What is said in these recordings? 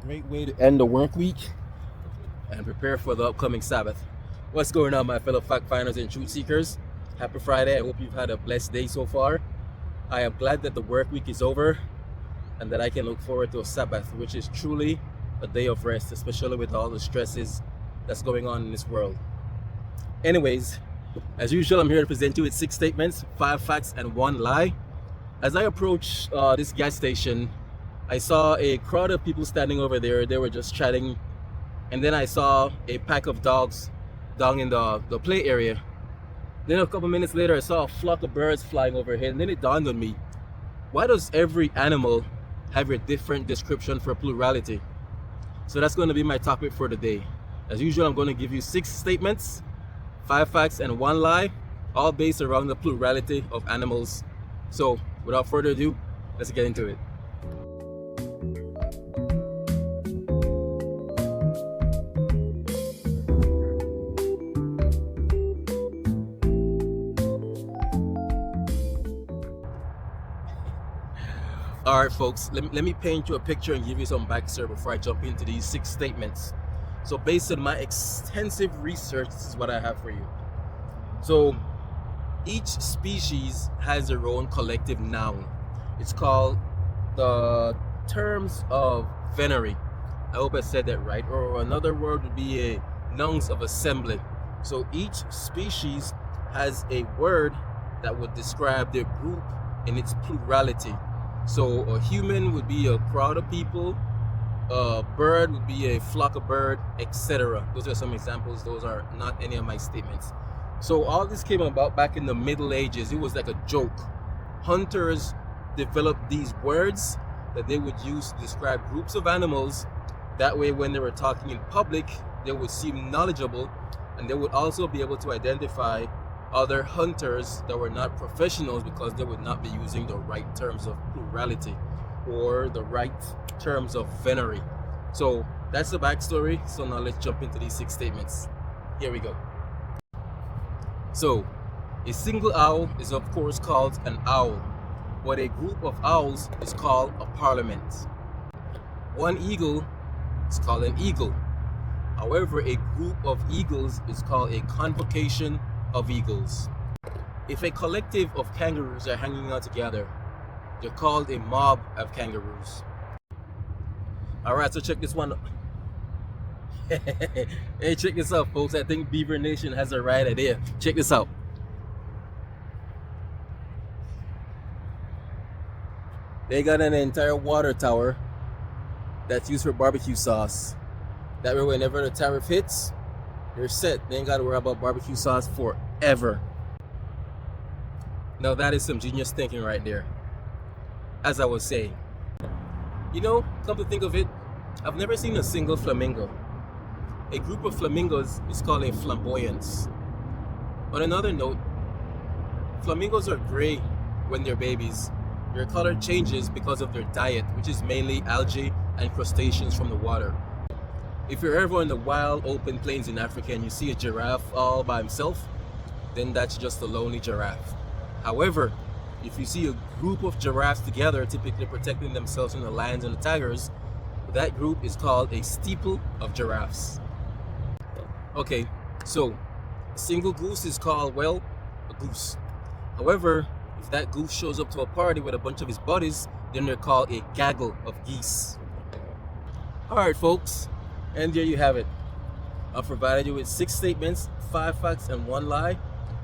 great way to end the work week and prepare for the upcoming Sabbath. What's going on, my fellow fact finders and truth seekers? Happy Friday. I hope you've had a blessed day so far. I am glad that the work week is over and that I can look forward to a Sabbath, which is truly a day of rest, especially with all the stresses that's going on in this world. Anyways, as usual, I'm here to present you with 6 statements, 5 facts, and 1 lie. As I approached this gas station, I saw a crowd of people standing over there. They were just chatting. And then I saw a pack of dogs down in the play area. Then a couple minutes later, I saw a flock of birds flying overhead. And then it dawned on me, why does every animal have a different description for plurality? So that's going to be my topic for today. As usual, I'm going to give you 6 statements, 5 facts, and 1 lie, all based around the plurality of animals. So without further ado, let's get into it. All right, folks, let me paint you a picture and give you some backstory before I jump into these 6 statements. So based on my extensive research, this is what I have for you. So each species has their own collective noun. It's called the terms of venery. I hope I said that right. Or another word would be a nouns of assembly. So each species has a word that would describe their group in its plurality. So a human would be a crowd of people, a bird would be a flock of birds, etc. Those are some examples. Those are not any of my statements. So all this came about back in the Middle Ages. It was like a joke. Hunters developed these words that they would use to describe groups of animals. That way, when they were talking in public, they would seem knowledgeable, and they would also be able to identify other hunters that were not professionals because they would not be using the right terms of plurality or the right terms of venery. So that's the backstory. So now let's jump into these 6 statements. Here we go. So a single owl is of course called an owl, but a group of owls is called a parliament. One eagle is called an eagle. However, a group of eagles is called a convocation of eagles. If a collective of kangaroos are hanging out together, they're called a mob of kangaroos. Alright, so check this one out. Hey, check this out, folks. I think Beaver Nation has the right idea. Check this out. They got an entire water tower that's used for barbecue sauce. That way, whenever the tariff hits, they're set. They ain't got to worry about barbecue sauce forever. Now that is some genius thinking right there. As I was saying, you know, come to think of it, I've never seen a single flamingo. A group of flamingos is called a flamboyance. On another note, flamingos are gray when they're babies. Their color changes because of their diet, which is mainly algae and crustaceans from the water. If you're ever in the wild open plains in Africa and you see a giraffe all by himself, then that's just a lonely giraffe. However, if you see a group of giraffes together, typically protecting themselves from the lions and the tigers, that group is called a steeple of giraffes. Okay, so a single goose is called, well, a goose. However, if that goose shows up to a party with a bunch of his buddies, then they're called a gaggle of geese. Alright, folks. And there you have it. I've provided you with 6 statements, 5 facts, and 1 lie,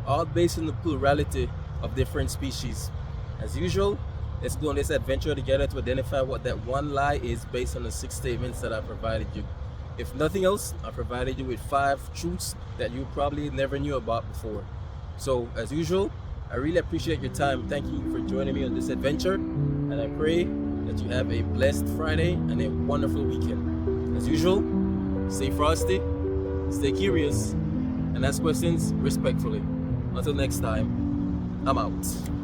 all based on the plurality of different species. As usual, let's go on this adventure together to identify what that 1 lie is based on the 6 statements that I provided you. If nothing else, I provided you with 5 truths that you probably never knew about before. So, as usual, I really appreciate your time. Thank you for joining me on this adventure, and I pray that you have a blessed Friday and a wonderful weekend. As usual, stay frosty, stay curious, and ask questions respectfully. Until next time, I'm out.